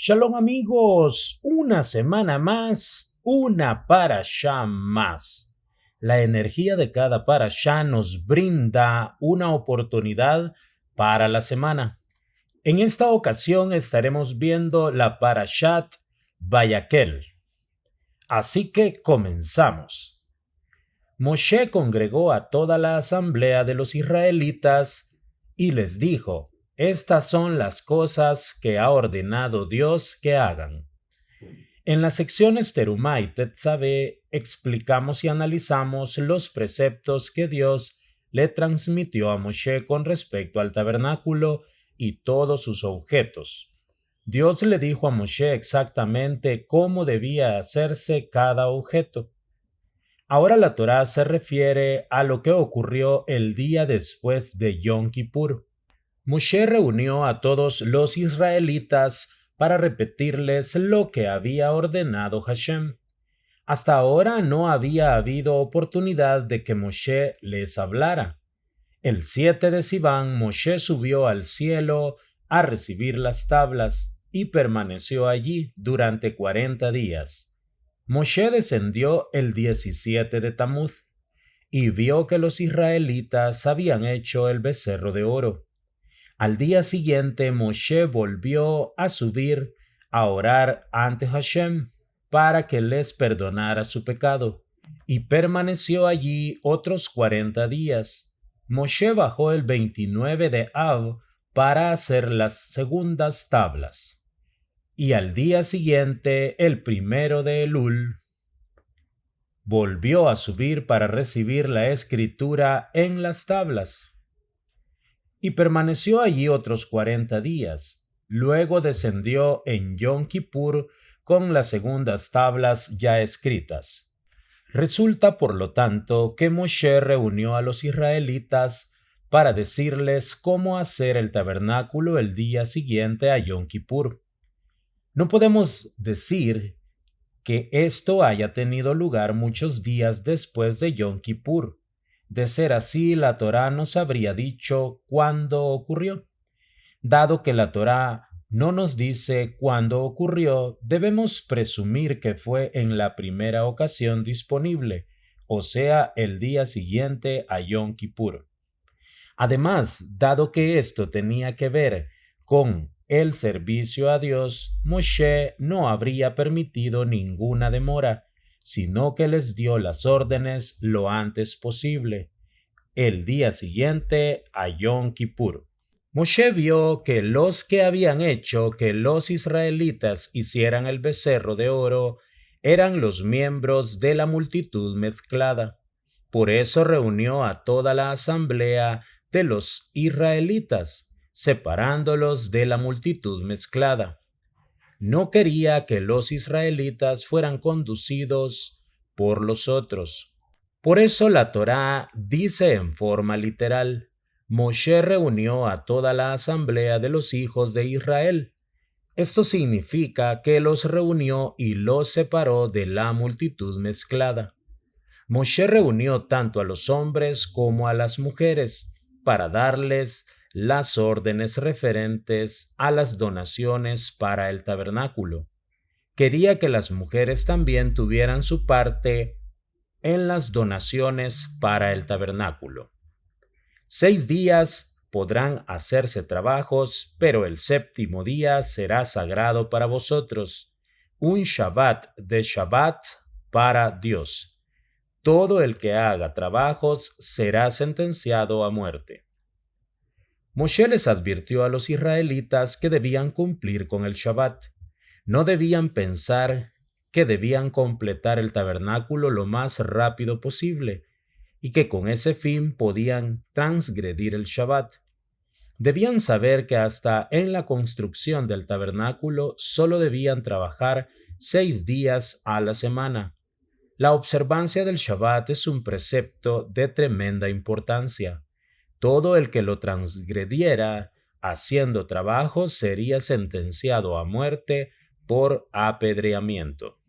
Shalom amigos, una semana más, una parashá más. La energía de cada parashá nos brinda una oportunidad para la semana. En esta ocasión estaremos viendo la parashat Vayakhel. Así que comenzamos. Moshe congregó a toda la asamblea de los israelitas y les dijo: Estas son las cosas que ha ordenado Dios que hagan. En las secciones Terumá y Tetzaveh explicamos y analizamos los preceptos que Dios le transmitió a Moshe con respecto al tabernáculo y todos sus objetos. Dios le dijo a Moshe exactamente cómo debía hacerse cada objeto. Ahora la Torá se refiere a lo que ocurrió el día después de Yom Kippur. Moshe reunió a todos los israelitas para repetirles lo que había ordenado Hashem. Hasta ahora no había habido oportunidad de que Moshe les hablara. El 7 de Sivan, Moshe subió al cielo a recibir las tablas y permaneció allí durante 40 días. Moshe descendió el 17 de Tamuz y vio que los israelitas habían hecho el becerro de oro. Al día siguiente Moshe volvió a subir a orar ante Hashem para que les perdonara su pecado, y permaneció allí otros 40 días. Moshe bajó el 29 de Av para hacer las segundas tablas, y al día siguiente, el 1 de Elul, volvió a subir para recibir la escritura en las tablas. Y permaneció allí otros 40 días. Luego descendió en Yom Kippur con las segundas tablas ya escritas. Resulta, por lo tanto, que Moshe reunió a los israelitas para decirles cómo hacer el tabernáculo el día siguiente a Yom Kippur. No podemos decir que esto haya tenido lugar muchos días después de Yom Kippur. De ser así, la Torá nos habría dicho cuándo ocurrió. Dado que la Torá no nos dice cuándo ocurrió, debemos presumir que fue en la primera ocasión disponible, o sea, el día siguiente a Yom Kippur. Además, dado que esto tenía que ver con el servicio a Dios, Moshe no habría permitido ninguna demora, sino que les dio las órdenes lo antes posible, el día siguiente a Yom Kippur. Moshe vio que los que habían hecho que los israelitas hicieran el becerro de oro eran los miembros de la multitud mezclada. Por eso reunió a toda la asamblea de los israelitas, separándolos de la multitud mezclada. No quería que los israelitas fueran conducidos por los otros. Por eso la Torá dice en forma literal: Moshe reunió a toda la asamblea de los hijos de Israel. Esto significa que los reunió y los separó de la multitud mezclada. Moshe reunió tanto a los hombres como a las mujeres para darles las órdenes referentes a las donaciones para el tabernáculo. Quería que las mujeres también tuvieran su parte en las donaciones para el tabernáculo. 6 días podrán hacerse trabajos, pero el séptimo día será sagrado para vosotros, un Shabbat de Shabbat para Dios. Todo el que haga trabajos será sentenciado a muerte. Moshe les advirtió a los israelitas que debían cumplir con el Shabbat. No debían pensar que debían completar el tabernáculo lo más rápido posible y que con ese fin podían transgredir el Shabbat. Debían saber que hasta en la construcción del tabernáculo solo debían trabajar 6 días a la semana. La observancia del Shabbat es un precepto de tremenda importancia. Todo el que lo transgrediera haciendo trabajo sería sentenciado a muerte por apedreamiento.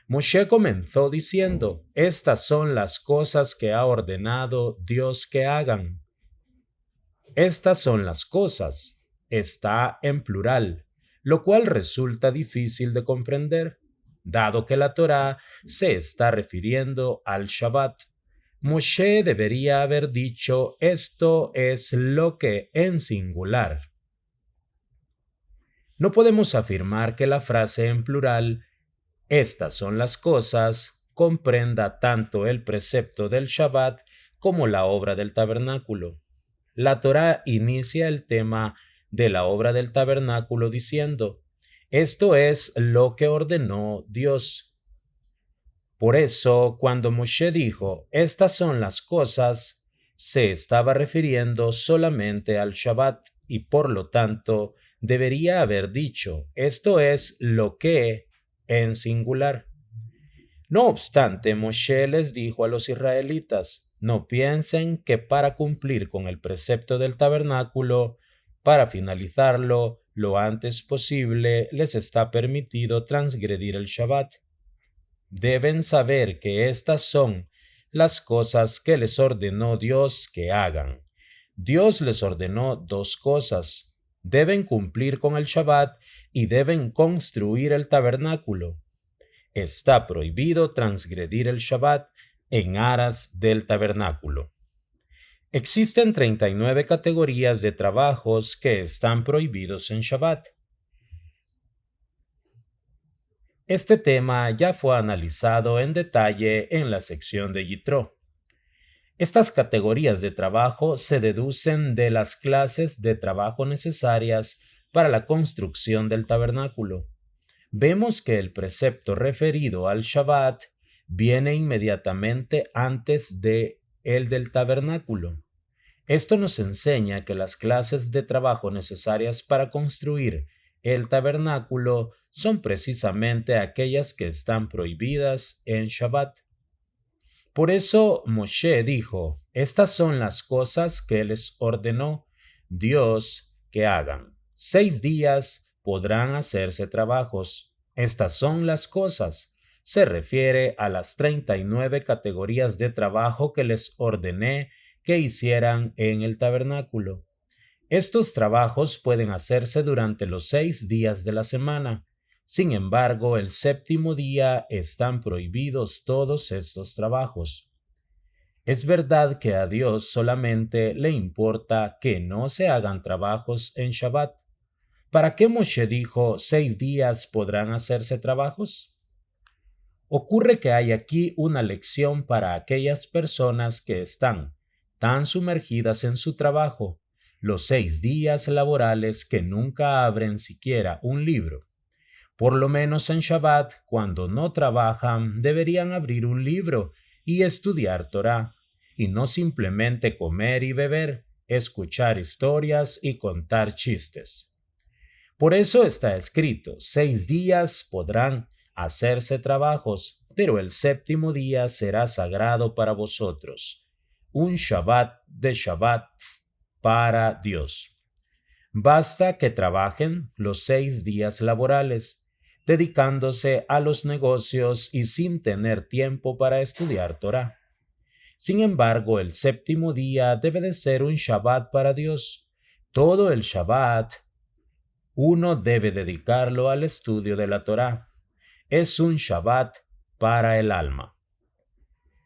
Moshe comenzó diciendo: Estas son las cosas que ha ordenado Dios que hagan. Estas son las cosas. Está en plural. lo cual resulta difícil de comprender, dado que la Torá se está refiriendo al Shabbat. Moshe debería haber dicho esto es lo que en singular. No podemos afirmar que la frase en plural, estas son las cosas, comprenda tanto el precepto del Shabbat como la obra del tabernáculo. La Torá inicia el tema de la obra del tabernáculo diciendo, esto es lo que ordenó Dios. Por eso, cuando Moshe dijo, estas son las cosas, se estaba refiriendo solamente al Shabbat y por lo tanto debería haber dicho, esto es lo que en singular. No obstante, Moshe les dijo a los israelitas, no piensen que para cumplir con el precepto del tabernáculo, para finalizarlo lo antes posible, les está permitido transgredir el Shabbat. Deben saber que estas son las cosas que les ordenó Dios que hagan. Dios les ordenó dos cosas. Deben cumplir con el Shabbat y deben construir el tabernáculo. Está prohibido transgredir el Shabbat en aras del tabernáculo. Existen 39 categorías de trabajos que están prohibidos en Shabbat. Este tema ya fue analizado en detalle en la sección de Yitro. Estas categorías de trabajo se deducen de las clases de trabajo necesarias para la construcción del tabernáculo. Vemos que el precepto referido al Shabbat viene inmediatamente antes de el del tabernáculo. Esto nos enseña que las clases de trabajo necesarias para construir el tabernáculo son precisamente aquellas que están prohibidas en Shabbat. Por eso Moshe dijo, estas son las cosas que les ordenó Dios que hagan. 6 días podrán hacerse trabajos. Estas son las cosas. Se refiere a las 39 categorías de trabajo que les ordené que hicieran en el tabernáculo. Estos trabajos pueden hacerse durante los 6 días de la semana. Sin embargo, el séptimo día están prohibidos todos estos trabajos. Es verdad que a Dios solamente le importa que no se hagan trabajos en Shabbat. ¿Para qué Moshe dijo 6 días podrán hacerse trabajos? Ocurre que hay aquí una lección para aquellas personas que están tan sumergidas en su trabajo, los 6 días laborales que nunca abren siquiera un libro. Por lo menos en Shabbat, cuando no trabajan, deberían abrir un libro y estudiar Torá, y no simplemente comer y beber, escuchar historias y contar chistes. Por eso está escrito, 6 días podrán hacerse trabajos, pero el séptimo día será sagrado para vosotros, un Shabbat de Shabbats para Dios. Basta que trabajen los 6 días laborales, dedicándose a los negocios y sin tener tiempo para estudiar Torá. Sin embargo, el séptimo día debe de ser un Shabbat para Dios. Todo el Shabbat uno debe dedicarlo al estudio de la Torá. Es un Shabbat para el alma.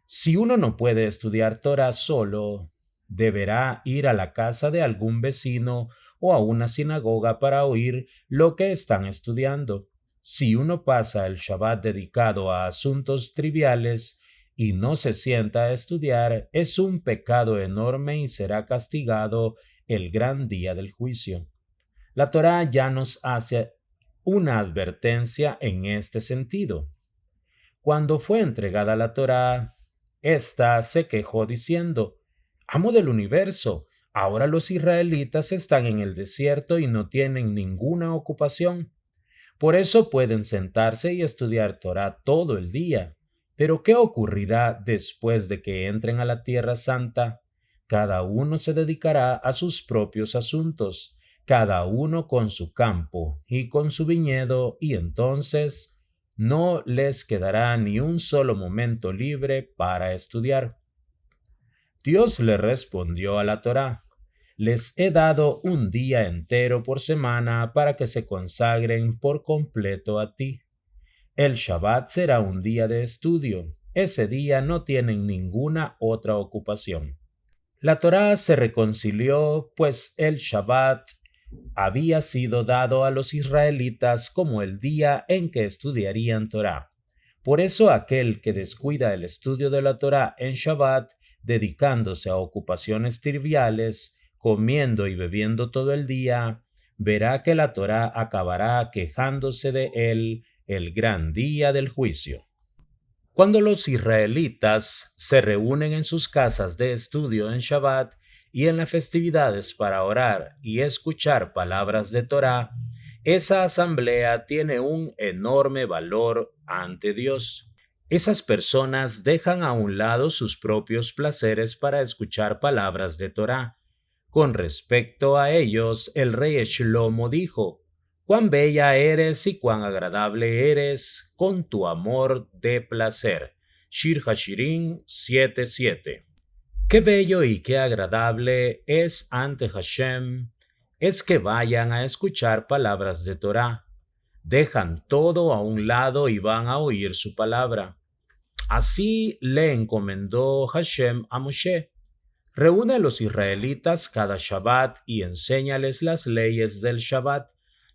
Si uno no puede estudiar Torá solo, deberá ir a la casa de algún vecino o a una sinagoga para oír lo que están estudiando. Si uno pasa el Shabbat dedicado a asuntos triviales y no se sienta a estudiar, es un pecado enorme y será castigado el gran día del juicio. La Torá ya nos hace una advertencia en este sentido. Cuando fue entregada la Torá, ésta se quejó diciendo, Amo del universo, ahora los israelitas están en el desierto y no tienen ninguna ocupación. Por eso pueden sentarse y estudiar Torá todo el día. Pero ¿qué ocurrirá después de que entren a la Tierra Santa? Cada uno se dedicará a sus propios asuntos, cada uno con su campo y con su viñedo, y entonces no les quedará ni un solo momento libre para estudiar. Dios le respondió a la Torá, les he dado un día entero por semana para que se consagren por completo a ti. El Shabbat será un día de estudio. Ese día no tienen ninguna otra ocupación. La Torá se reconcilió, pues el Shabbat había sido dado a los israelitas como el día en que estudiarían Torá. Por eso aquel que descuida el estudio de la Torá en Shabbat, dedicándose a ocupaciones triviales, comiendo y bebiendo todo el día, verá que la Torá acabará quejándose de él el gran día del juicio. Cuando los israelitas se reúnen en sus casas de estudio en Shabbat y en las festividades para orar y escuchar palabras de Torá, esa asamblea tiene un enorme valor ante Dios. Esas personas dejan a un lado sus propios placeres para escuchar palabras de Torá. Con respecto a ellos, el rey Shlomo dijo: «Cuán bella eres y cuán agradable eres con tu amor de placer». Shir Hashirim 7:7. Qué bello y qué agradable es ante Hashem es que vayan a escuchar palabras de Torá. Dejan todo a un lado y van a oír su palabra. Así le encomendó Hashem a Moshe: reúne a los israelitas cada Shabbat y enséñales las leyes del Shabbat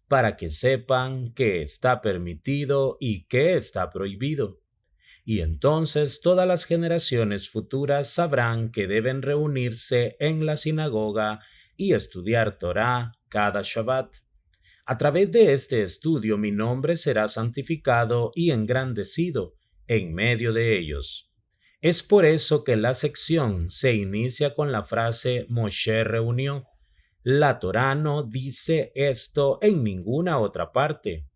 para que sepan qué está permitido y qué está prohibido. Y entonces todas las generaciones futuras sabrán que deben reunirse en la sinagoga y estudiar Torá cada Shabbat. A través de este estudio mi nombre será santificado y engrandecido en medio de ellos. Es por eso que la sección se inicia con la frase Moshe reunió. La Torá no dice esto en ninguna otra parte.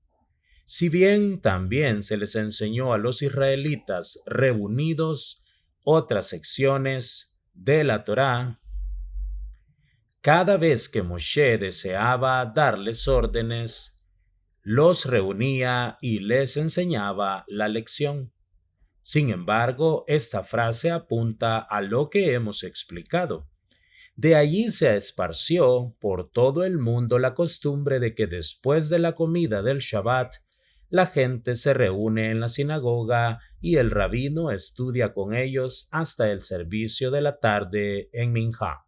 Si bien también se les enseñó a los israelitas reunidos otras secciones de la Torá, cada vez que Moshe deseaba darles órdenes, los reunía y les enseñaba la lección. Sin embargo, esta frase apunta a lo que hemos explicado. De allí se esparció por todo el mundo la costumbre de que después de la comida del Shabbat, la gente se reúne en la sinagoga y el rabino estudia con ellos hasta el servicio de la tarde en Minjá.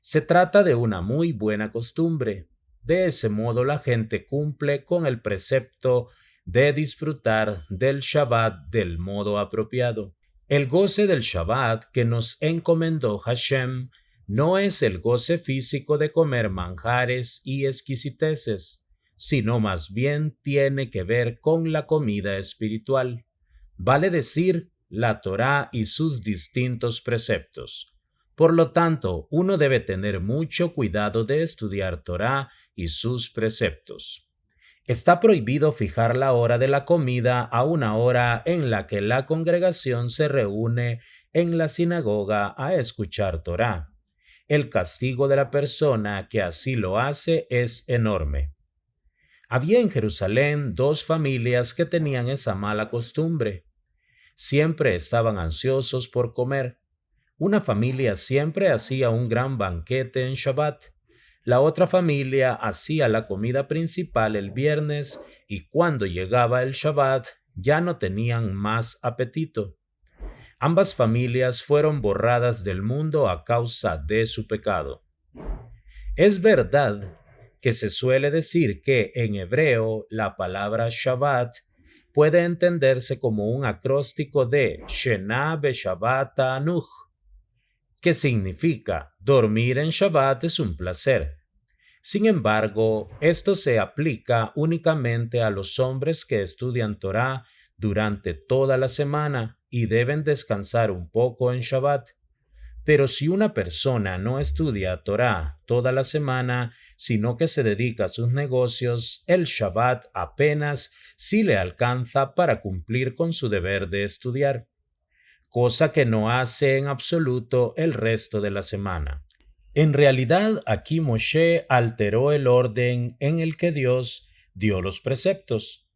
Se trata de una muy buena costumbre. De ese modo la gente cumple con el precepto de disfrutar del Shabbat del modo apropiado. El goce del Shabbat que nos encomendó Hashem no es el goce físico de comer manjares y exquisiteces, sino más bien tiene que ver con la comida espiritual, vale decir, la Torá y sus distintos preceptos. Por lo tanto, uno debe tener mucho cuidado de estudiar Torá y sus preceptos. Está prohibido fijar la hora de la comida a una hora en la que la congregación se reúne en la sinagoga a escuchar Torá. El castigo de la persona que así lo hace es enorme. Había en Jerusalén 2 familias que tenían esa mala costumbre. Siempre estaban ansiosos por comer. Una familia siempre hacía un gran banquete en Shabbat. La otra familia hacía la comida principal el viernes y cuando llegaba el Shabbat ya no tenían más apetito. Ambas familias fueron borradas del mundo a causa de su pecado. Es verdad que se suele decir que en hebreo la palabra Shabbat puede entenderse como un acróstico de Shena Beshabbat Ta'anuj, que significa dormir en Shabbat es un placer. Sin embargo, esto se aplica únicamente a los hombres que estudian Torá durante toda la semana y deben descansar un poco en Shabbat. Pero si una persona no estudia Torá toda la semana, sino que se dedica a sus negocios, el Shabbat apenas sí le alcanza para cumplir con su deber de estudiar, cosa que no hace en absoluto el resto de la semana. En realidad, aquí Moshe alteró el orden en el que Dios dio los preceptos.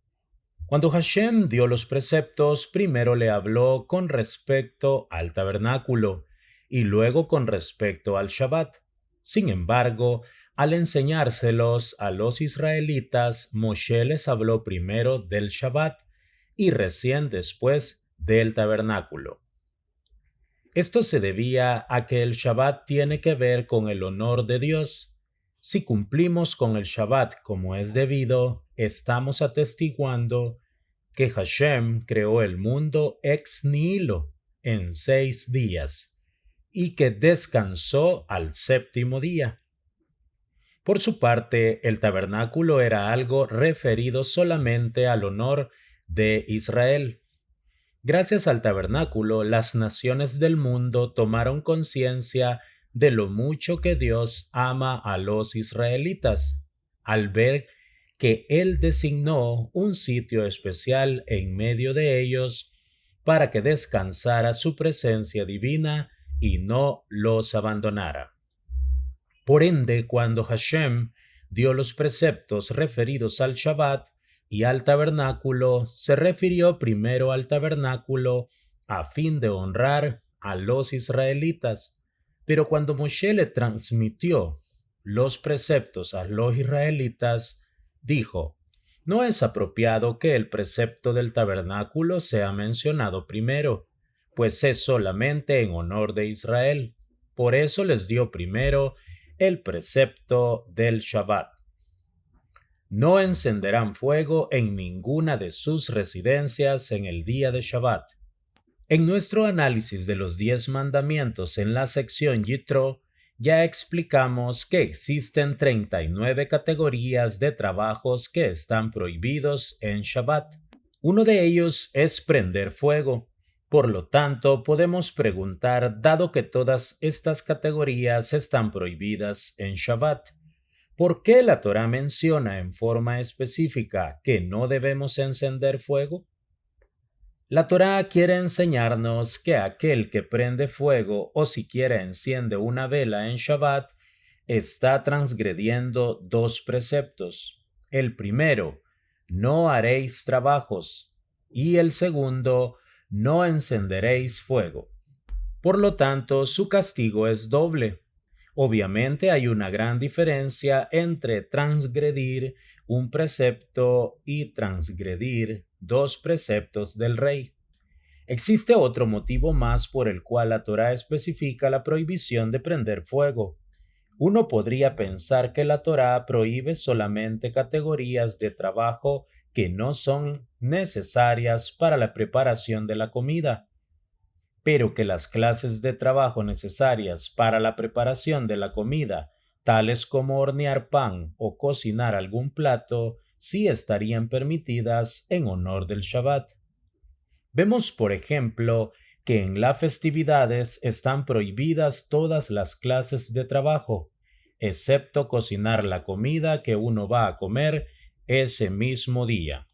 Cuando Hashem dio los preceptos, primero le habló con respecto al tabernáculo y luego con respecto al Shabbat. Sin embargo, al enseñárselos a los israelitas, Moshe les habló primero del Shabbat y recién después del tabernáculo. Esto se debía a que el Shabbat tiene que ver con el honor de Dios. Si cumplimos con el Shabbat como es debido, estamos atestiguando que Hashem creó el mundo ex nihilo en 6 días y que descansó al séptimo día. Por su parte, el tabernáculo era algo referido solamente al honor de Israel. Gracias al tabernáculo, las naciones del mundo tomaron conciencia de lo mucho que Dios ama a los israelitas, al ver que Él designó un sitio especial en medio de ellos para que descansara su presencia divina y no los abandonara. Por ende, cuando Hashem dio los preceptos referidos al Shabbat y al tabernáculo, se refirió primero al tabernáculo a fin de honrar a los israelitas. Pero cuando Moshe le transmitió los preceptos a los israelitas, dijo: no es apropiado que el precepto del tabernáculo sea mencionado primero, pues es solamente en honor de Israel. Por eso les dio primero el precepto del Shabbat. No encenderán fuego en ninguna de sus residencias en el día de Shabbat. En nuestro análisis de los 10 mandamientos en la sección Yitro, ya explicamos que existen 39 categorías de trabajos que están prohibidos en Shabbat. Uno de ellos es prender fuego. Por lo tanto, podemos preguntar, dado que todas estas categorías están prohibidas en Shabbat, ¿por qué la Torá menciona en forma específica que no debemos encender fuego? La Torá quiere enseñarnos que aquel que prende fuego o siquiera enciende una vela en Shabbat está transgrediendo 2 preceptos. El primero, no haréis trabajos, y el segundo, no encenderéis fuego. Por lo tanto, su castigo es doble. Obviamente hay una gran diferencia entre transgredir un precepto y transgredir 2 preceptos del rey. Existe otro motivo más por el cual la Torá especifica la prohibición de prender fuego. Uno podría pensar que la Torá prohíbe solamente categorías de trabajo que no son necesarias para la preparación de la comida, pero que las clases de trabajo necesarias para la preparación de la comida, tales como hornear pan o cocinar algún plato, sí estarían permitidas en honor del Shabbat. Vemos, por ejemplo, que en las festividades están prohibidas todas las clases de trabajo, excepto cocinar la comida que uno va a comer ese mismo día.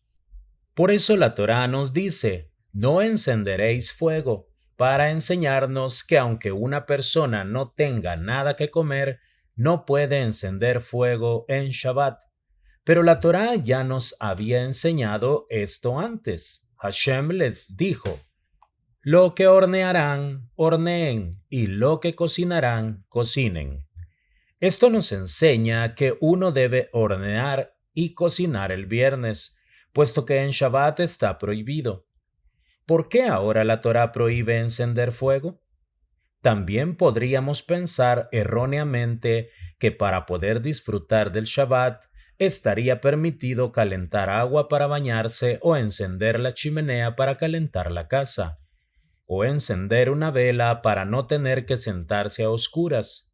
Por eso la Torá nos dice: no encenderéis fuego, para enseñarnos que aunque una persona no tenga nada que comer, no puede encender fuego en Shabbat. Pero la Torá ya nos había enseñado esto antes. Hashem les dijo: lo que hornearán, horneen, y lo que cocinarán, cocinen. Esto nos enseña que uno debe hornear y cocinar el viernes, puesto que en Shabbat está prohibido. ¿Por qué ahora la Torá prohíbe encender fuego? También podríamos pensar erróneamente que para poder disfrutar del Shabbat estaría permitido calentar agua para bañarse o encender la chimenea para calentar la casa, o encender una vela para no tener que sentarse a oscuras.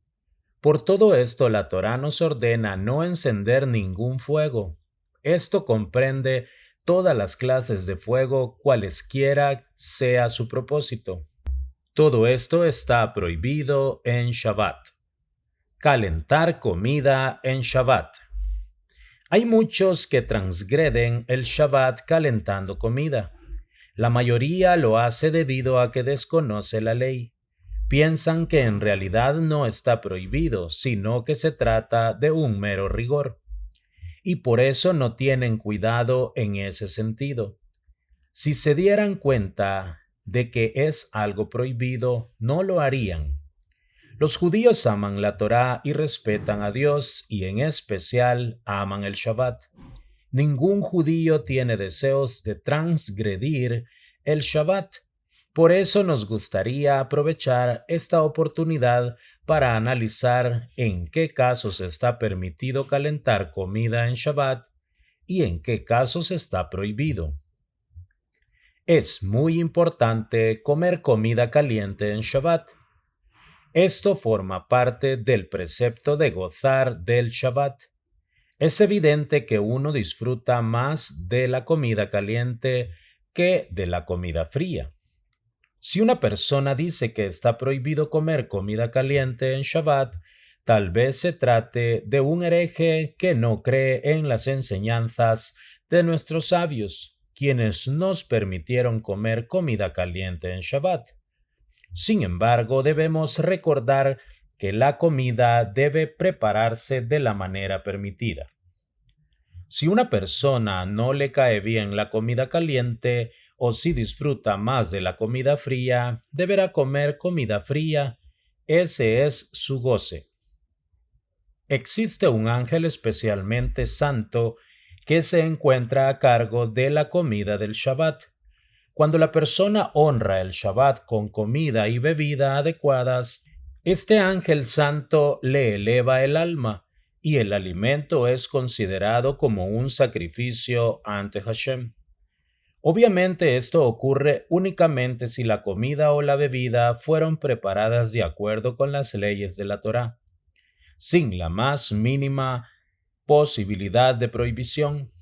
Por todo esto, la Torá nos ordena no encender ningún fuego. Esto comprende todas las clases de fuego, cualesquiera sea su propósito. Todo esto está prohibido en Shabbat. Calentar comida en Shabbat. Hay muchos que transgreden el Shabbat calentando comida. La mayoría lo hace debido a que desconoce la ley. Piensan que en realidad no está prohibido, sino que se trata de un mero rigor. Y por eso no tienen cuidado en ese sentido. Si se dieran cuenta de que es algo prohibido, no lo harían. Los judíos aman la Torá y respetan a Dios y en especial aman el Shabbat. Ningún judío tiene deseos de transgredir el Shabbat. Por eso nos gustaría aprovechar esta oportunidad para analizar en qué casos está permitido calentar comida en Shabbat y en qué casos está prohibido. Es muy importante comer comida caliente en Shabbat. Esto forma parte del precepto de gozar del Shabbat. Es evidente que uno disfruta más de la comida caliente que de la comida fría. Si una persona dice que está prohibido comer comida caliente en Shabbat, tal vez se trate de un hereje que no cree en las enseñanzas de nuestros sabios, quienes nos permitieron comer comida caliente en Shabbat. Sin embargo, debemos recordar que la comida debe prepararse de la manera permitida. Si una persona no le cae bien la comida caliente o si disfruta más de la comida fría, deberá comer comida fría. Ese es su goce. Existe un ángel especialmente santo que se encuentra a cargo de la comida del Shabbat. Cuando la persona honra el Shabbat con comida y bebida adecuadas, este ángel santo le eleva el alma y el alimento es considerado como un sacrificio ante Hashem. Obviamente esto ocurre únicamente si la comida o la bebida fueron preparadas de acuerdo con las leyes de la Torá, sin la más mínima posibilidad de prohibición.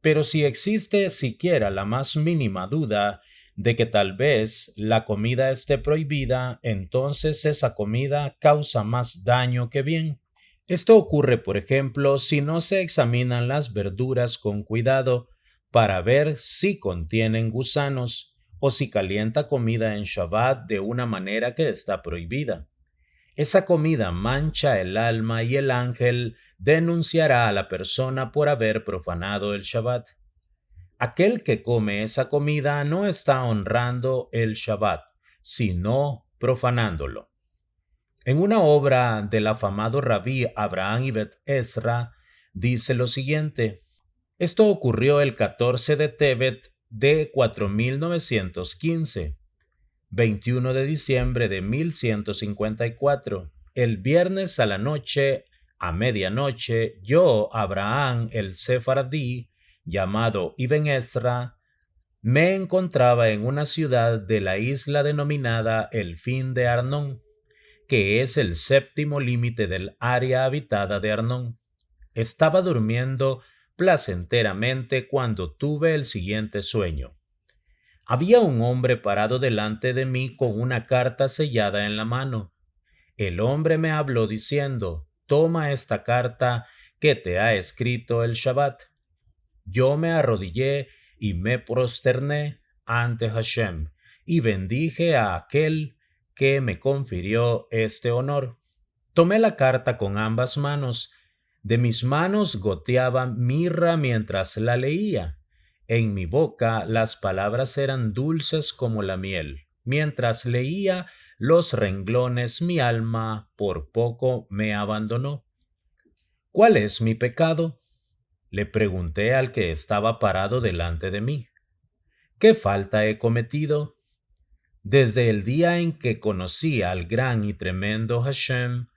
Pero si existe siquiera la más mínima duda de que tal vez la comida esté prohibida, entonces esa comida causa más daño que bien. Esto ocurre, por ejemplo, si no se examinan las verduras con cuidado para ver si contienen gusanos o si calienta comida en Shabbat de una manera que está prohibida. Esa comida mancha el alma y el ángel denunciará a la persona por haber profanado el Shabbat. Aquel que come esa comida no está honrando el Shabbat, sino profanándolo. En una obra del afamado rabí Abraham Ibn Ezra dice lo siguiente: esto ocurrió el 14 de Tebet de 4915, 21 de diciembre de 1154. El viernes a la noche, a medianoche, yo, Abraham el Sefardí, llamado Ibn Ezra, me encontraba en una ciudad de la isla denominada el Fin de Arnón, que es el séptimo límite del área habitada de Arnón. Estaba durmiendo placenteramente cuando tuve el siguiente sueño. Había un hombre parado delante de mí con una carta sellada en la mano. El hombre me habló diciendo: toma esta carta que te ha escrito el Shabbat. Yo me arrodillé y me prosterné ante Hashem y bendije a aquel que me confirió este honor. Tomé la carta con ambas manos. De mis manos goteaba mirra mientras la leía. En mi boca las palabras eran dulces como la miel. Mientras leía los renglones, mi alma por poco me abandonó. ¿Cuál es mi pecado?, le pregunté al que estaba parado delante de mí. ¿Qué falta he cometido? Desde el día en que conocí al gran y tremendo Hashem,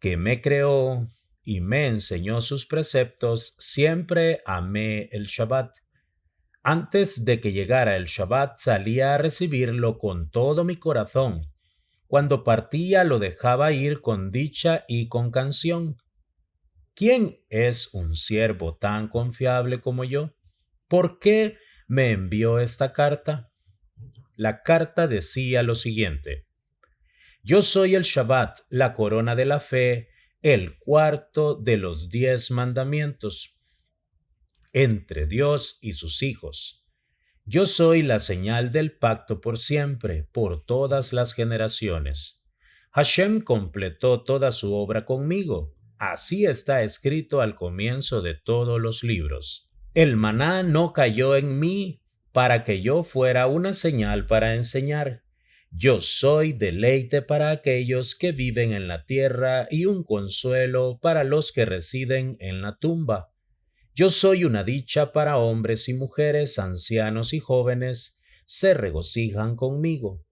que me creó y me enseñó sus preceptos, siempre amé el Shabbat. Antes de que llegara el Shabbat salía a recibirlo con todo mi corazón. Cuando partía lo dejaba ir con dicha y con canción. ¿Quién es un siervo tan confiable como yo? ¿Por qué me envió esta carta? La carta decía lo siguiente: yo soy el Shabbat, la corona de la fe, el cuarto de los 10 mandamientos entre Dios y sus hijos. Yo soy la señal del pacto por siempre, por todas las generaciones. Hashem completó toda su obra conmigo. Así está escrito al comienzo de todos los libros. El maná no cayó en mí para que yo fuera una señal para enseñar. Yo soy deleite para aquellos que viven en la tierra y un consuelo para los que residen en la tumba. Yo soy una dicha para hombres y mujeres, ancianos y jóvenes, se regocijan conmigo.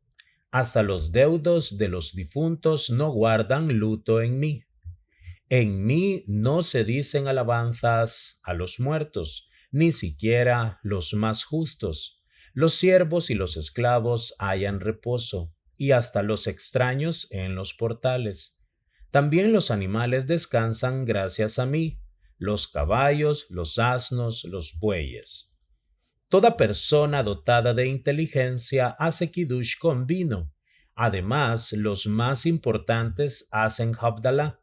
Hasta los deudos de los difuntos no guardan luto en mí. En mí no se dicen alabanzas a los muertos, ni siquiera los más justos. Los siervos y los esclavos hallan reposo, y hasta los extraños en los portales. También los animales descansan gracias a mí, los caballos, los asnos, los bueyes. Toda persona dotada de inteligencia hace kiddush con vino. Además, los más importantes hacen Havdalah.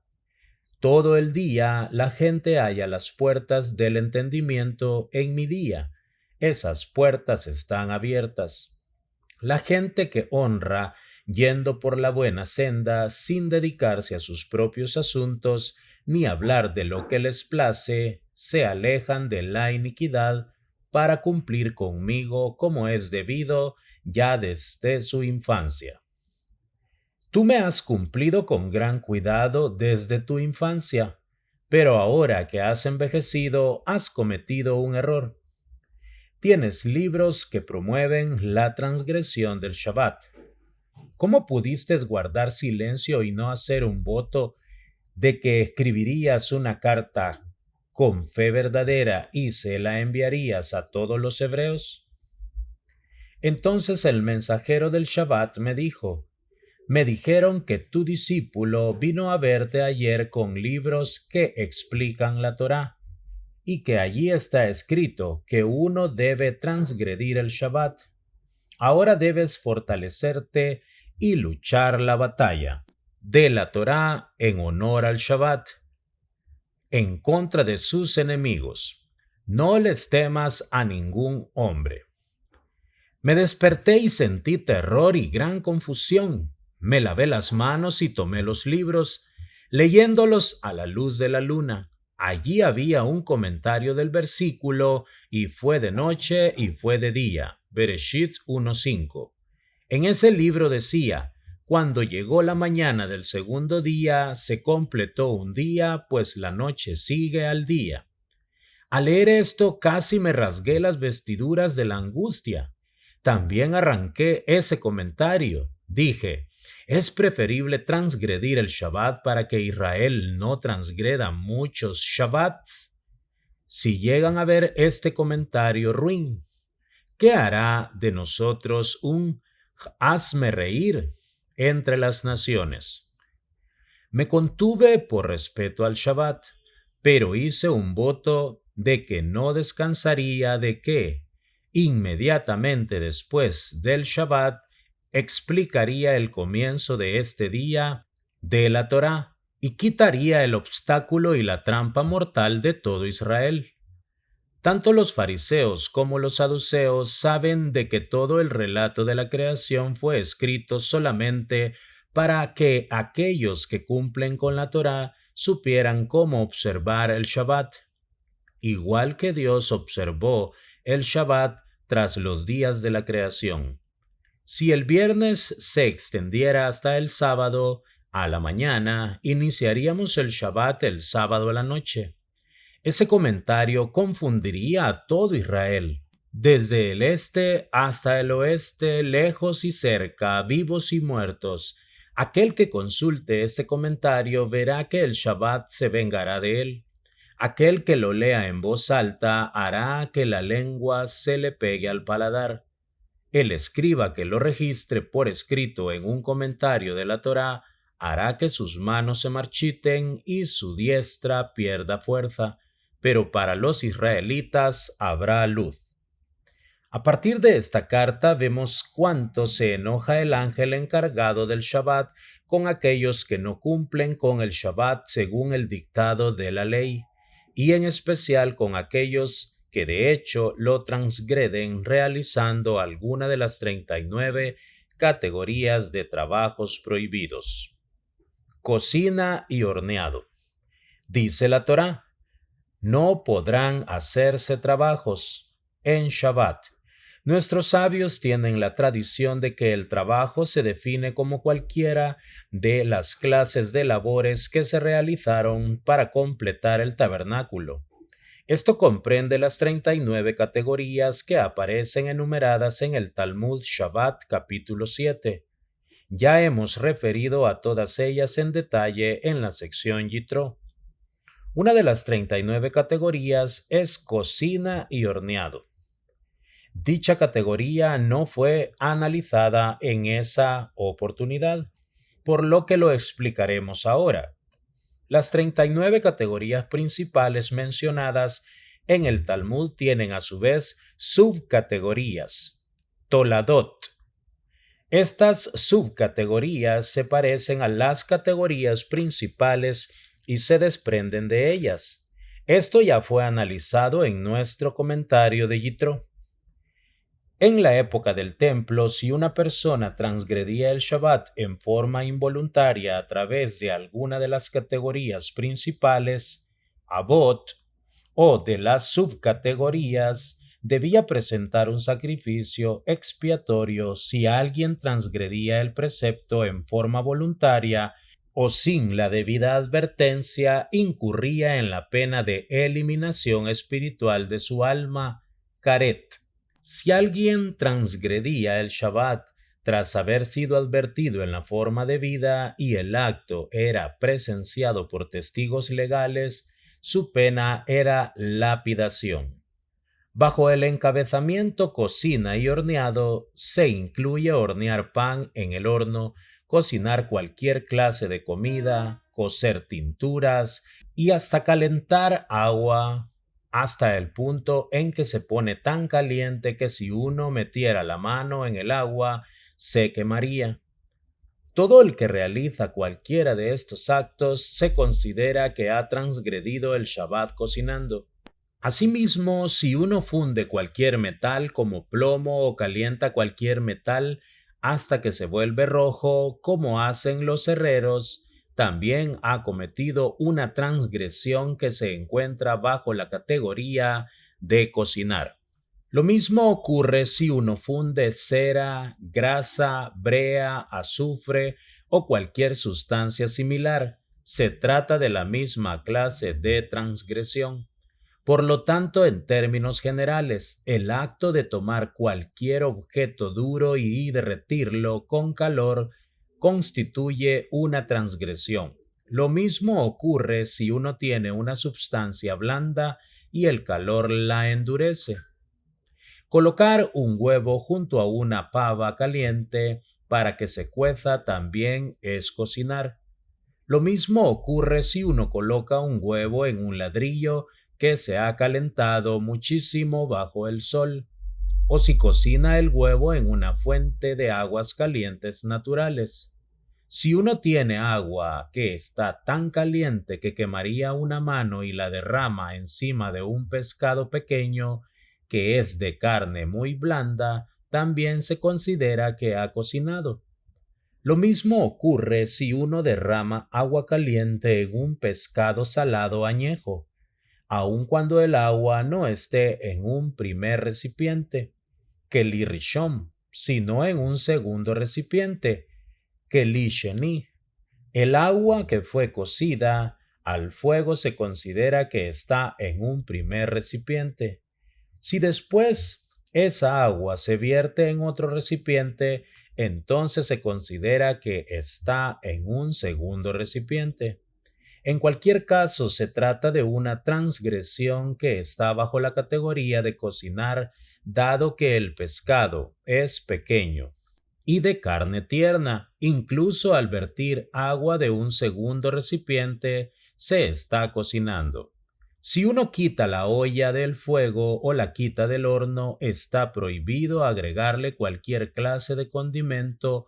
Todo el día la gente halla las puertas del entendimiento en mi día. Esas puertas están abiertas. La gente que honra, yendo por la buena senda, sin dedicarse a sus propios asuntos, ni hablar de lo que les place, se alejan de la iniquidad para cumplir conmigo como es debido ya desde su infancia. Tú me has cumplido con gran cuidado desde tu infancia, pero ahora que has envejecido has cometido un error. Tienes libros que promueven la transgresión del Shabbat. ¿Cómo pudiste guardar silencio y no hacer un voto de que escribirías una carta con fe verdadera y se la enviarías a todos los hebreos? Entonces el mensajero del Shabbat me dijo: me dijeron que tu discípulo vino a verte ayer con libros que explican la Torá, y que allí está escrito que uno debe transgredir el Shabbat. Ahora debes fortalecerte y luchar la batalla de la Torá en honor al Shabbat, en contra de sus enemigos. No les temas a ningún hombre. Me desperté y sentí terror y gran confusión. Me lavé las manos y tomé los libros, leyéndolos a la luz de la luna. Allí había un comentario del versículo, y fue de noche y fue de día. Bereshit 1:5. En ese libro decía: cuando llegó la mañana del segundo día, se completó un día, pues la noche sigue al día. Al leer esto casi me rasgué las vestiduras de la angustia. También arranqué ese comentario. Dije: es preferible transgredir el Shabbat para que Israel no transgreda muchos Shabbats. Si llegan a ver este comentario ruin, ¿qué hará de nosotros un hazme reír entre las naciones? Me contuve por respeto al Shabbat, pero hice un voto de que no descansaría de que, inmediatamente después del Shabbat, explicaría el comienzo de este día de la Torá y quitaría el obstáculo y la trampa mortal de todo Israel. Tanto los fariseos como los saduceos saben de que todo el relato de la creación fue escrito solamente para que aquellos que cumplen con la Torá supieran cómo observar el Shabbat, igual que Dios observó el Shabbat tras los días de la creación. Si el viernes se extendiera hasta el sábado a la mañana, iniciaríamos el Shabbat el sábado a la noche. Ese comentario confundiría a todo Israel, desde el este hasta el oeste, lejos y cerca, vivos y muertos. Aquel que consulte este comentario verá que el Shabbat se vengará de él. Aquel que lo lea en voz alta hará que la lengua se le pegue al paladar. El escriba que lo registre por escrito en un comentario de la Torá hará que sus manos se marchiten y su diestra pierda fuerza, pero para los israelitas habrá luz. A partir de esta carta vemos cuánto se enoja el ángel encargado del Shabbat con aquellos que no cumplen con el Shabbat según el dictado de la ley, y en especial con aquellos que de hecho lo transgreden realizando alguna de las 39 categorías de trabajos prohibidos. Cocina y horneado. Dice la Torá: no podrán hacerse trabajos en Shabbat, Nuestros sabios tienen la tradición de que el trabajo se define como cualquiera de las clases de labores que se realizaron para completar el tabernáculo. Esto comprende las 39 categorías que aparecen enumeradas en el Talmud Shabbat capítulo 7. Ya hemos referido a todas ellas en detalle en la sección Yitro. Una de las 39 categorías es cocina y horneado. Dicha categoría no fue analizada en esa oportunidad, por lo que lo explicaremos ahora. Las 39 categorías principales mencionadas en el Talmud tienen a su vez subcategorías. Toladot. Estas subcategorías se parecen a las categorías principales y se desprenden de ellas. Esto ya fue analizado en nuestro comentario de Yitro. En la época del templo, si una persona transgredía el Shabbat en forma involuntaria a través de alguna de las categorías principales, Avot, o de las subcategorías, debía presentar un sacrificio expiatorio si alguien transgredía el precepto en forma voluntaria o sin la debida advertencia, incurría en la pena de eliminación espiritual de su alma, Karet. Si alguien transgredía el Shabbat tras haber sido advertido en la forma debida y el acto era presenciado por testigos legales, su pena era lapidación. Bajo el encabezamiento cocina y horneado se incluye hornear pan en el horno, cocinar cualquier clase de comida, cocer tinturas y hasta calentar agua hasta el punto en que se pone tan caliente que si uno metiera la mano en el agua se quemaría. Todo el que realiza cualquiera de estos actos se considera que ha transgredido el Shabbat cocinando. Asimismo, si uno funde cualquier metal como plomo o calienta cualquier metal hasta que se vuelve rojo, como hacen los herreros, también ha cometido una transgresión que se encuentra bajo la categoría de cocinar. Lo mismo ocurre si uno funde cera, grasa, brea, azufre o cualquier sustancia similar. Se trata de la misma clase de transgresión. Por lo tanto, en términos generales, el acto de tomar cualquier objeto duro y derretirlo con calor constituye una transgresión. Lo mismo ocurre si uno tiene una sustancia blanda y el calor la endurece. Colocar un huevo junto a una pava caliente para que se cueza también es cocinar. Lo mismo ocurre si uno coloca un huevo en un ladrillo que se ha calentado muchísimo bajo el sol, o si cocina el huevo en una fuente de aguas calientes naturales. Si uno tiene agua que está tan caliente que quemaría una mano y la derrama encima de un pescado pequeño que es de carne muy blanda, también se considera que ha cocinado. Lo mismo ocurre si uno derrama agua caliente en un pescado salado añejo, aun cuando el agua no esté en un primer recipiente, Keli Rishon, sino en un segundo recipiente, Keli Sheni. El agua que fue cocida al fuego se considera que está en un primer recipiente. Si después esa agua se vierte en otro recipiente, entonces se considera que está en un segundo recipiente. En cualquier caso, se trata de una transgresión que está bajo la categoría de cocinar, dado que el pescado es pequeño y de carne tierna. Incluso al vertir agua de un segundo recipiente, se está cocinando. Si uno quita la olla del fuego o la quita del horno, está prohibido agregarle cualquier clase de condimento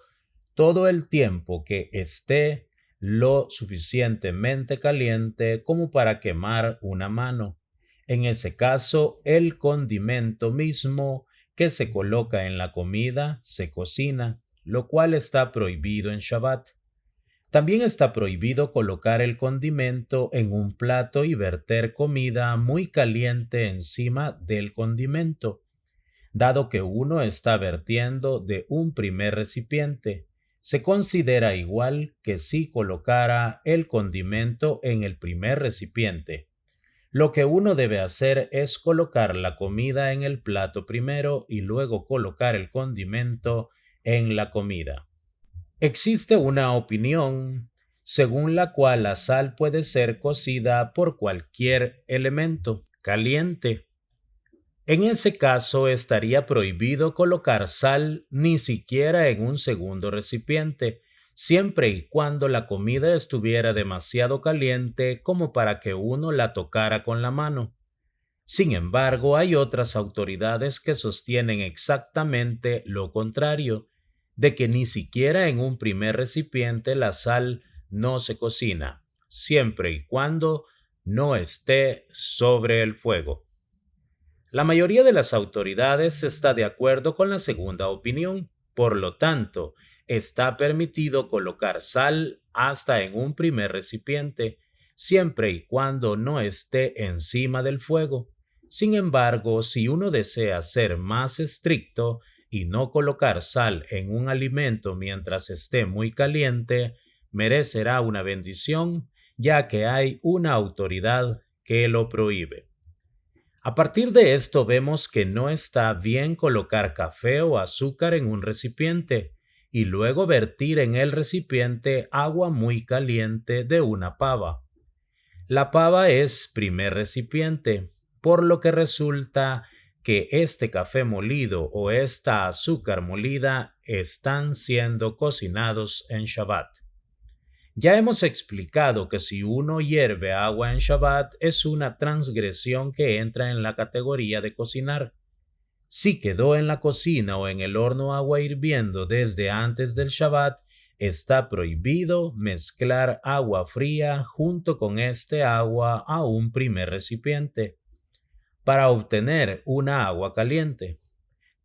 todo el tiempo que esté lo suficientemente caliente como para quemar una mano. En ese caso, el condimento mismo que se coloca en la comida se cocina, lo cual está prohibido en Shabbat. También está prohibido colocar el condimento en un plato y verter comida muy caliente encima del condimento. dado que uno está vertiendo de un primer recipiente. Se considera igual que si colocara el condimento en el primer recipiente. Lo que uno debe hacer es colocar la comida en el plato primero y luego colocar el condimento en la comida. Existe una opinión según la cual la sal puede ser cocida por cualquier elemento caliente. En ese caso estaría prohibido colocar sal ni siquiera en un segundo recipiente, siempre y cuando la comida estuviera demasiado caliente como para que uno la tocara con la mano. Sin embargo, hay otras autoridades que sostienen exactamente lo contrario, de que ni siquiera en un primer recipiente la sal no se cocina, siempre y cuando no esté sobre el fuego. La mayoría de las autoridades está de acuerdo con la segunda opinión, por lo tanto, está permitido colocar sal hasta en un primer recipiente, siempre y cuando no esté encima del fuego. Sin embargo, si uno desea ser más estricto y no colocar sal en un alimento mientras esté muy caliente, merecerá una bendición, ya que hay una autoridad que lo prohíbe. A partir de esto vemos que no está bien colocar café o azúcar en un recipiente y luego vertir en el recipiente agua muy caliente de una pava. La pava es primer recipiente, por lo que resulta que este café molido o esta azúcar molida están siendo cocinados en Shabbat. Ya hemos explicado que si uno hierve agua en Shabbat es una transgresión que entra en la categoría de cocinar. Si quedó en la cocina o en el horno agua hirviendo desde antes del Shabbat, está prohibido mezclar agua fría junto con este agua a un primer recipiente para obtener una agua caliente.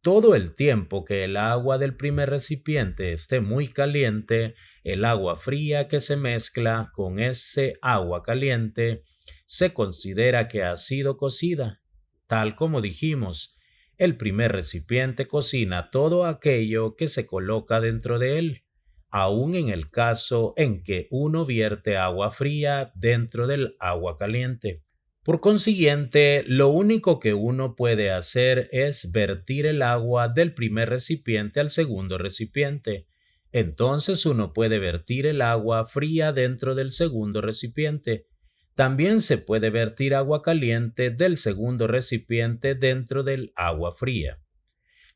Todo el tiempo que el agua del primer recipiente esté muy caliente, el agua fría que se mezcla con ese agua caliente se considera que ha sido cocida. Tal como dijimos, el primer recipiente cocina todo aquello que se coloca dentro de él, aun en el caso en que uno vierte agua fría dentro del agua caliente. Por consiguiente, lo único que uno puede hacer es vertir el agua del primer recipiente al segundo recipiente. Entonces uno puede vertir el agua fría dentro del segundo recipiente. También se puede vertir agua caliente del segundo recipiente dentro del agua fría.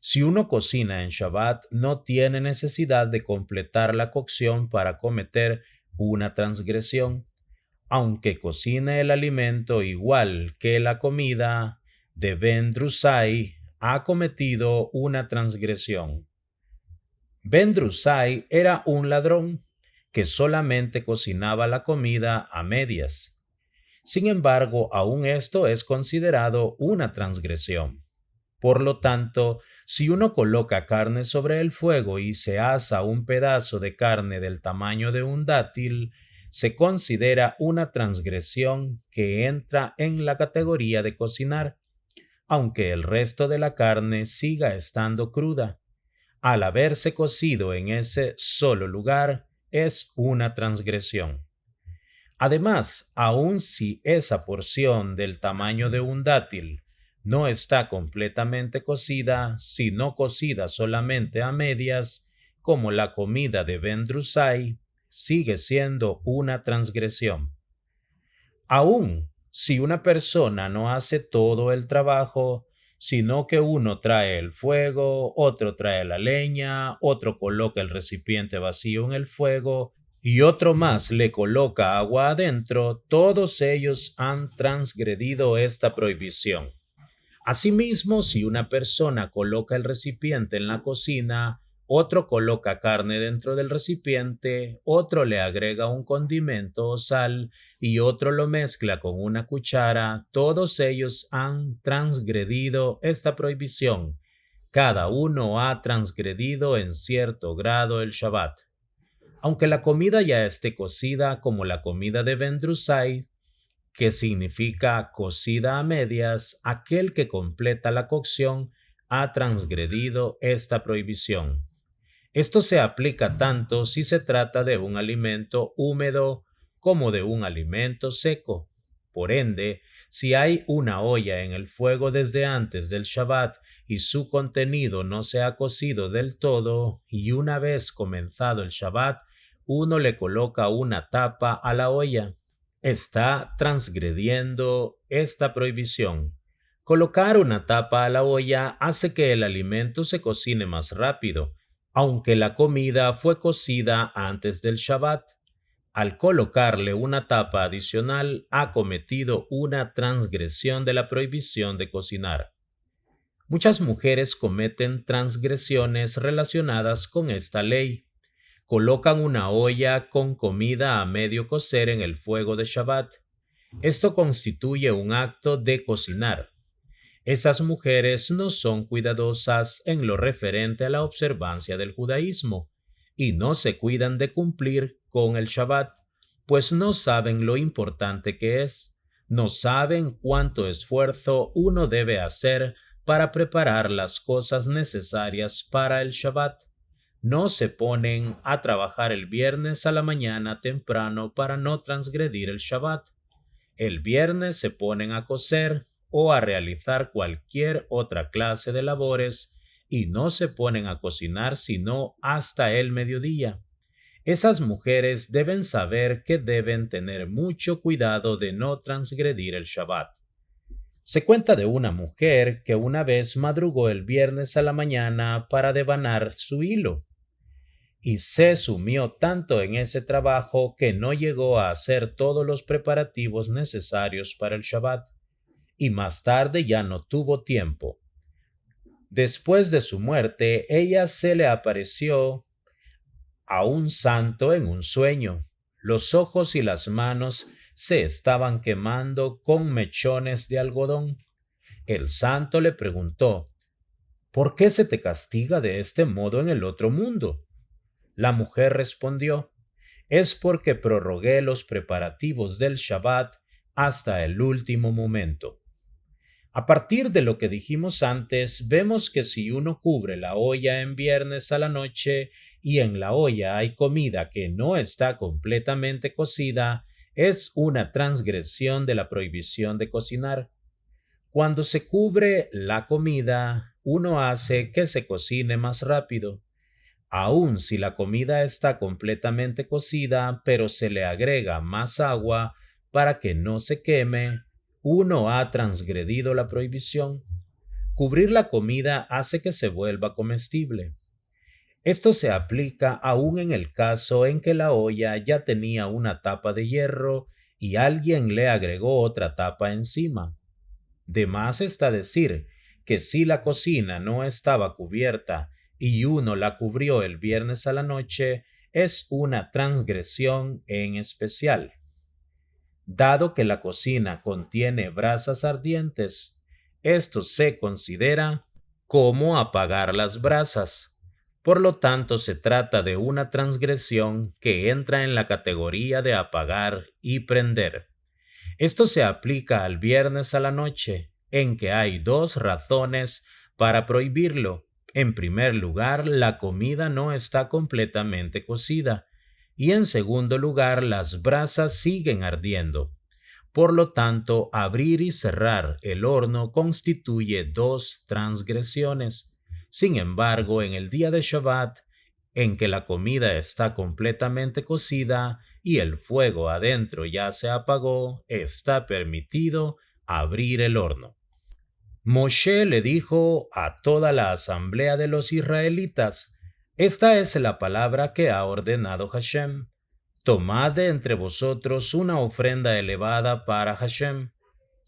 Si uno cocina en Shabbat, no tiene necesidad de completar la cocción para cometer una transgresión. Aunque cocine el alimento igual que la comida, de Ben Drusai ha cometido una transgresión. Ben Drusai era un ladrón que solamente cocinaba la comida a medias. Sin embargo, aún esto es considerado una transgresión. Por lo tanto, si uno coloca carne sobre el fuego y se asa un pedazo de carne del tamaño de un dátil, se considera una transgresión que entra en la categoría de cocinar, aunque el resto de la carne siga estando cruda. Al haberse cocido en ese solo lugar, es una transgresión. Además, aun si esa porción del tamaño de un dátil no está completamente cocida, sino cocida solamente a medias, como la comida de Ben Drusai, sigue siendo una transgresión. Aun si una persona no hace todo el trabajo, sino que uno trae el fuego, otro trae la leña, otro coloca el recipiente vacío en el fuego y otro más le coloca agua adentro, todos ellos han transgredido esta prohibición. Asimismo, si una persona coloca el recipiente en la cocina, otro coloca carne dentro del recipiente, otro le agrega un condimento o sal y otro lo mezcla con una cuchara, todos ellos han transgredido esta prohibición. Cada uno ha transgredido en cierto grado el Shabbat. Aunque la comida ya esté cocida como la comida de Ben Drusai, que significa cocida a medias, aquel que completa la cocción ha transgredido esta prohibición. Esto se aplica tanto si se trata de un alimento húmedo como de un alimento seco. Por ende, si hay una olla en el fuego desde antes del Shabbat y su contenido no se ha cocido del todo, y una vez comenzado el Shabbat, uno le coloca una tapa a la olla, está transgrediendo esta prohibición. Colocar una tapa a la olla hace que el alimento se cocine más rápido, aunque la comida fue cocida antes del Shabbat. Al colocarle una tapa adicional, ha cometido una transgresión de la prohibición de cocinar. Muchas mujeres cometen transgresiones relacionadas con esta ley. Colocan una olla con comida a medio cocer en el fuego de Shabbat. Esto constituye un acto de cocinar. Esas mujeres no son cuidadosas en lo referente a la observancia del judaísmo y no se cuidan de cumplir con el Shabbat, pues no saben lo importante que es, no saben cuánto esfuerzo uno debe hacer para preparar las cosas necesarias para el Shabbat. No se ponen a trabajar el viernes a la mañana temprano para no transgredir el Shabbat. El viernes se ponen a coser o a realizar cualquier otra clase de labores y no se ponen a cocinar sino hasta el mediodía. Esas mujeres deben saber que deben tener mucho cuidado de no transgredir el Shabbat. Se cuenta de una mujer que una vez madrugó el viernes a la mañana para devanar su hilo y se sumió tanto en ese trabajo que no llegó a hacer todos los preparativos necesarios para el Shabbat, y más tarde ya no tuvo tiempo. Después de su muerte, ella se le apareció a un santo en un sueño. Los ojos y las manos se estaban quemando con mechones de algodón. El santo le preguntó: ¿por qué se te castiga de este modo en el otro mundo? La mujer respondió: es porque prorrogué los preparativos del Shabbat hasta el último momento. A partir de lo que dijimos antes, vemos que si uno cubre la olla en viernes a la noche y en la olla hay comida que no está completamente cocida, es una transgresión de la prohibición de cocinar. Cuando se cubre la comida, uno hace que se cocine más rápido. Aun si la comida está completamente cocida, pero se le agrega más agua para que no se queme, uno ha transgredido la prohibición. Cubrir la comida hace que se vuelva comestible. Esto se aplica aún en el caso en que la olla ya tenía una tapa de hierro y alguien le agregó otra tapa encima. De más está decir que si la cocina no estaba cubierta y uno la cubrió el viernes a la noche, es una transgresión en especial. Dado que la cocina contiene brasas ardientes, esto se considera como apagar las brasas. Por lo tanto, se trata de una transgresión que entra en la categoría de apagar y prender. Esto se aplica al viernes a la noche, en que hay dos razones para prohibirlo. En primer lugar, la comida no está completamente cocida, y en segundo lugar, las brasas siguen ardiendo. Por lo tanto, abrir y cerrar el horno constituye dos transgresiones. Sin embargo, en el día de Shabbat, en que la comida está completamente cocida y el fuego adentro ya se apagó, está permitido abrir el horno. Moshe le dijo a toda la asamblea de los israelitas: esta es la palabra que ha ordenado Hashem. Tomad de entre vosotros una ofrenda elevada para Hashem.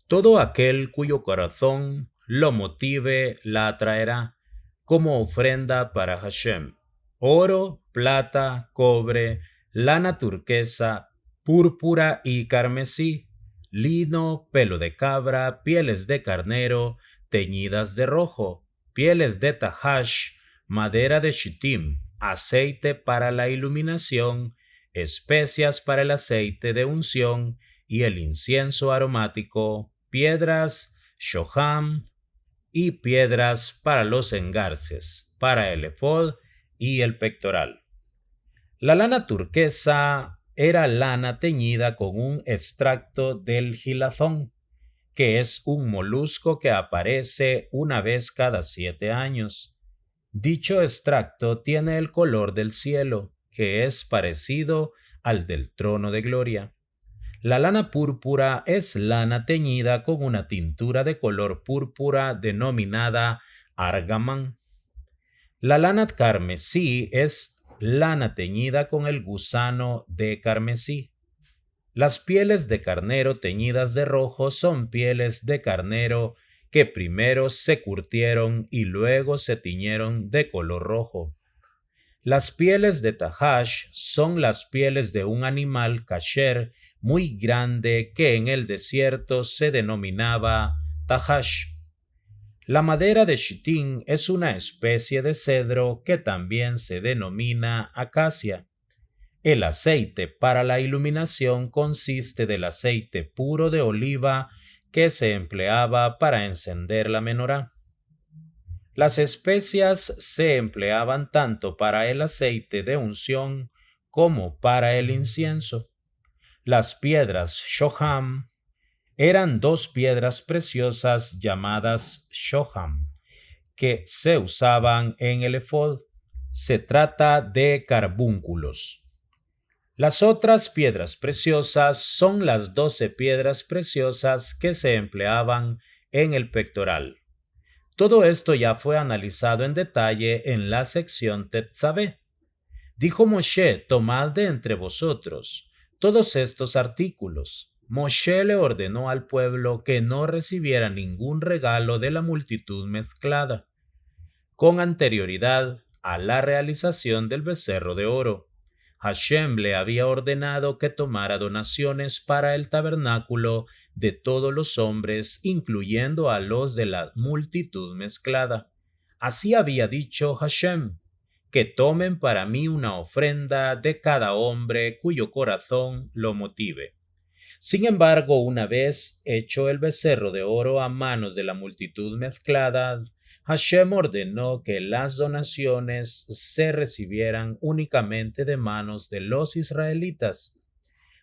Todo aquel cuyo corazón lo motive la atraerá como ofrenda para Hashem: oro, plata, cobre, lana turquesa, púrpura y carmesí, lino, pelo de cabra, pieles de carnero teñidas de rojo, pieles de tahash, madera de shittim, aceite para la iluminación, especias para el aceite de unción y el incienso aromático, piedras, shoham, y piedras para los engarces, para el efod y el pectoral. La lana turquesa era lana teñida con un extracto del gilazón, que es un molusco que aparece una vez cada 7 años. Dicho extracto tiene el color del cielo, que es parecido al del trono de gloria. La lana púrpura es lana teñida con una tintura de color púrpura denominada argamán. La lana carmesí es lana teñida con el gusano de carmesí. Las pieles de carnero teñidas de rojo son pieles de carnero que primero se curtieron y luego se tiñeron de color rojo. Las pieles de tahash son las pieles de un animal kasher muy grande que en el desierto se denominaba tahash. La madera de chitín es una especie de cedro que también se denomina acacia. El aceite para la iluminación consiste del aceite puro de oliva que se empleaba para encender la menorá. Las especias se empleaban tanto para el aceite de unción como para el incienso. Las piedras shoham eran 2 piedras preciosas llamadas shoham que se usaban en el efod. Se trata de carbúnculos. Las otras piedras preciosas son las 12 piedras preciosas que se empleaban en el pectoral. Todo esto ya fue analizado en detalle en la sección Tetzaveh. Dijo Moshe: tomad de entre vosotros todos estos artículos. Moshe le ordenó al pueblo que no recibiera ningún regalo de la multitud mezclada, con anterioridad a la realización del becerro de oro. Hashem le había ordenado que tomara donaciones para el tabernáculo de todos los hombres, incluyendo a los de la multitud mezclada. Así había dicho Hashem: que tomen para mí una ofrenda de cada hombre cuyo corazón lo motive. Sin embargo, una vez hecho el becerro de oro a manos de la multitud mezclada, Hashem ordenó que las donaciones se recibieran únicamente de manos de los israelitas.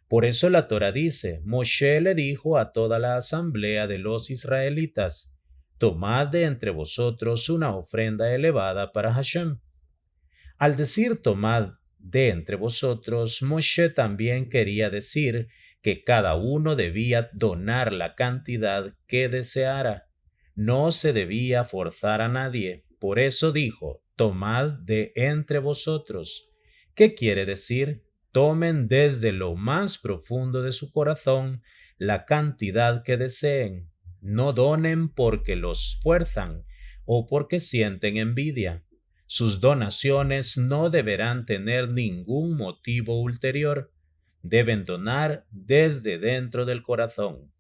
Por eso la Torá dice: Moshe le dijo a toda la asamblea de los israelitas: tomad de entre vosotros una ofrenda elevada para Hashem. Al decir tomad de entre vosotros, Moshe también quería decir que cada uno debía donar la cantidad que deseara. No se debía forzar a nadie. Por eso dijo: tomad de entre vosotros. ¿Qué quiere decir? Tomen desde lo más profundo de su corazón la cantidad que deseen. No donen porque los fuerzan o porque sienten envidia. Sus donaciones no deberán tener ningún motivo ulterior. Deben donar desde dentro del corazón.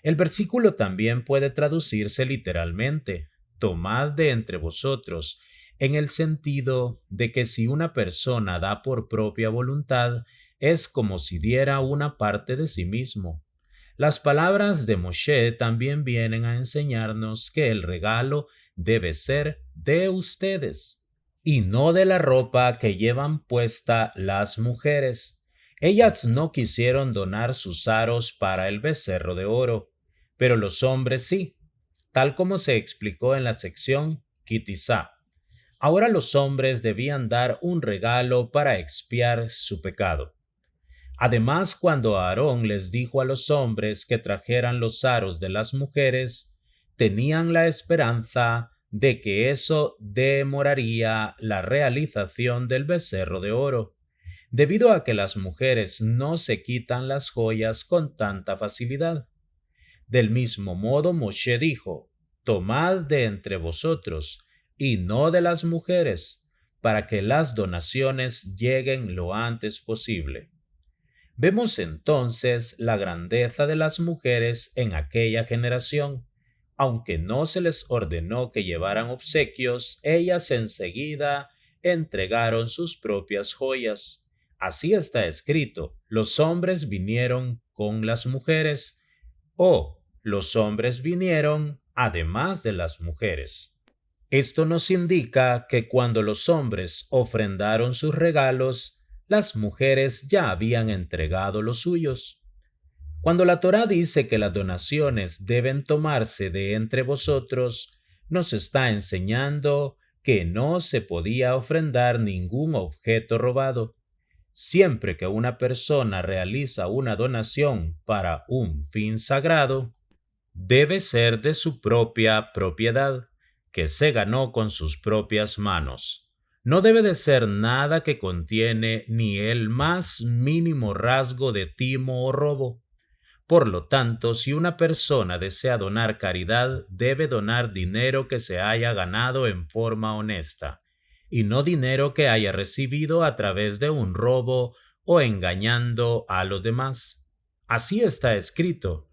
El versículo también puede traducirse literalmente: tomad de entre vosotros, en el sentido de que si una persona da por propia voluntad, es como si diera una parte de sí mismo. Las palabras de Moshe también vienen a enseñarnos que el regalo debe ser de ustedes y no de la ropa que llevan puesta las mujeres. Ellas no quisieron donar sus aros para el becerro de oro, pero los hombres sí, tal como se explicó en la sección Kitizá. Ahora los hombres debían dar un regalo para expiar su pecado. Además, cuando Aarón les dijo a los hombres que trajeran los aros de las mujeres, tenían la esperanza de que eso demoraría la realización del becerro de oro, debido a que las mujeres no se quitan las joyas con tanta facilidad. Del mismo modo, Moshe dijo: tomad de entre vosotros, y no de las mujeres, para que las donaciones lleguen lo antes posible. Vemos entonces la grandeza de las mujeres en aquella generación. Aunque no se les ordenó que llevaran obsequios, ellas enseguida entregaron sus propias joyas. Así está escrito: los hombres vinieron con las mujeres, o los hombres vinieron además de las mujeres. Esto nos indica que cuando los hombres ofrendaron sus regalos, las mujeres ya habían entregado los suyos. Cuando la Torá dice que las donaciones deben tomarse de entre vosotros, nos está enseñando que no se podía ofrendar ningún objeto robado. Siempre que una persona realiza una donación para un fin sagrado, debe ser de su propia propiedad, que se ganó con sus propias manos. No debe de ser nada que contiene ni el más mínimo rasgo de timo o robo. Por lo tanto, si una persona desea donar caridad, debe donar dinero que se haya ganado en forma honesta, y no dinero que haya recibido a través de un robo o engañando a los demás. Así está escrito: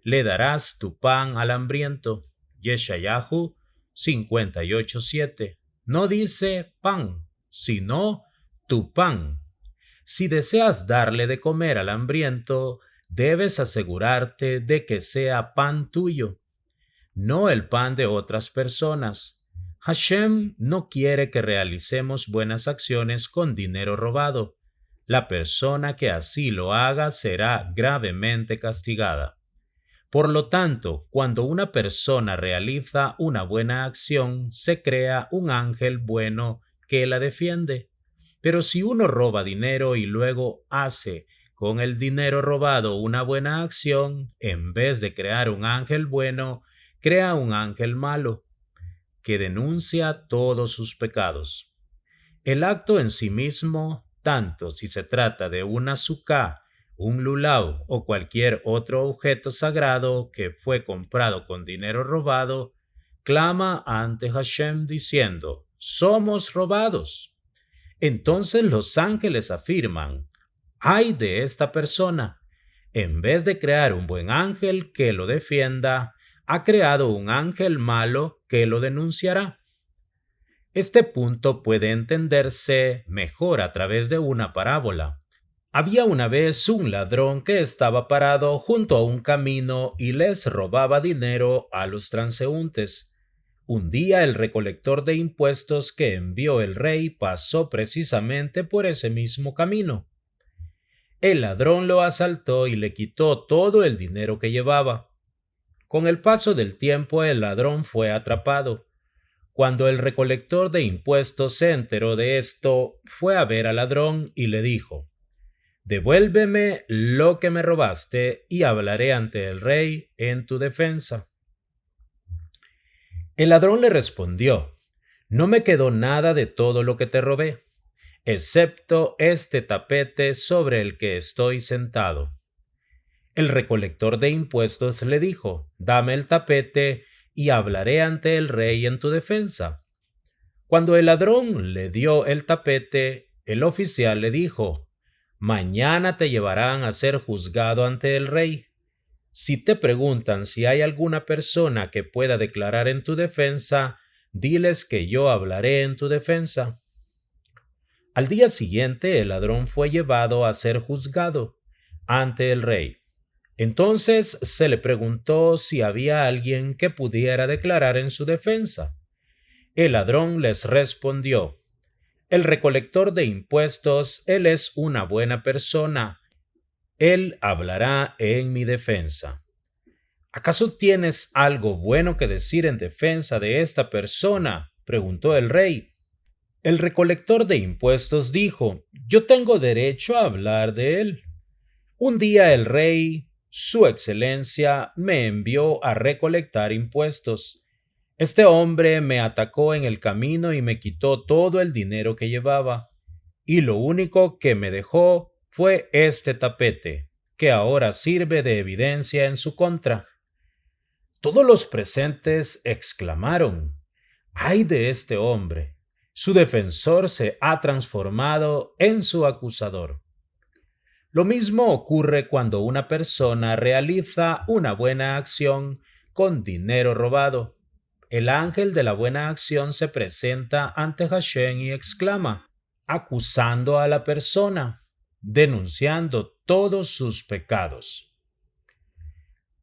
le darás tu pan al hambriento. Yeshayahu 58:7. No dice pan, sino tu pan. Si deseas darle de comer al hambriento, debes asegurarte de que sea pan tuyo, no el pan de otras personas. Hashem no quiere que realicemos buenas acciones con dinero robado. La persona que así lo haga será gravemente castigada. Por lo tanto, cuando una persona realiza una buena acción, se crea un ángel bueno que la defiende. Pero si uno roba dinero y luego hace con el dinero robado una buena acción, en vez de crear un ángel bueno, crea un ángel malo, que denuncia todos sus pecados. El acto en sí mismo, tanto si se trata de una suká, un lulau o cualquier otro objeto sagrado que fue comprado con dinero robado, clama ante Hashem diciendo: «Somos robados». Entonces los ángeles afirman: «¡Ay de esta persona! En vez de crear un buen ángel que lo defienda, ha creado un ángel malo que lo denunciará». Este punto puede entenderse mejor a través de una parábola. Había una vez un ladrón que estaba parado junto a un camino y les robaba dinero a los transeúntes. Un día el recolector de impuestos que envió el rey pasó precisamente por ese mismo camino. El ladrón lo asaltó y le quitó todo el dinero que llevaba. Con el paso del tiempo el ladrón fue atrapado. Cuando el recolector de impuestos se enteró de esto, fue a ver al ladrón y le dijo: «Devuélveme lo que me robaste y hablaré ante el rey en tu defensa». El ladrón le respondió: «No me quedó nada de todo lo que te robé, excepto este tapete sobre el que estoy sentado». El recolector de impuestos le dijo: «Dame el tapete y hablaré ante el rey en tu defensa». Cuando el ladrón le dio el tapete, el oficial le dijo: «Mañana te llevarán a ser juzgado ante el rey. Si te preguntan si hay alguna persona que pueda declarar en tu defensa, diles que yo hablaré en tu defensa». Al día siguiente, el ladrón fue llevado a ser juzgado ante el rey. Entonces se le preguntó si había alguien que pudiera declarar en su defensa. El ladrón les respondió: «El recolector de impuestos, él es una buena persona. Él hablará en mi defensa». «¿Acaso tienes algo bueno que decir en defensa de esta persona?», preguntó el rey. El recolector de impuestos dijo: «Yo tengo derecho a hablar de él. Un día el rey, su excelencia, me envió a recolectar impuestos. Este hombre me atacó en el camino y me quitó todo el dinero que llevaba, y lo único que me dejó fue este tapete, que ahora sirve de evidencia en su contra». Todos los presentes exclamaron: «¡Ay de este hombre! Su defensor se ha transformado en su acusador». Lo mismo ocurre cuando una persona realiza una buena acción con dinero robado. El ángel de la buena acción se presenta ante Hashem y exclama, acusando a la persona, denunciando todos sus pecados.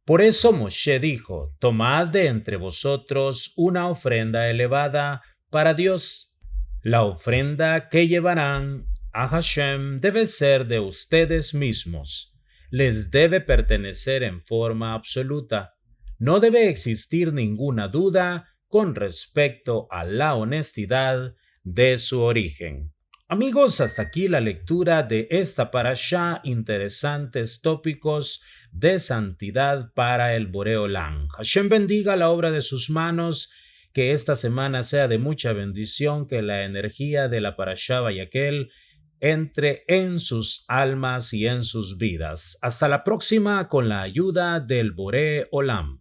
Por eso Moshe dijo, tomad de entre vosotros una ofrenda elevada para Dios. La ofrenda que llevarán a Hashem debe ser de ustedes mismos. Les debe pertenecer en forma absoluta. No debe existir ninguna duda con respecto a la honestidad de su origen. Amigos, hasta aquí la lectura de esta parashá, interesantes tópicos de santidad para el Boreolán. Hashem bendiga la obra de sus manos, que esta semana sea de mucha bendición, que la energía de la parashá Vayakhel entre en sus almas y en sus vidas. Hasta la próxima con la ayuda del Boreolam.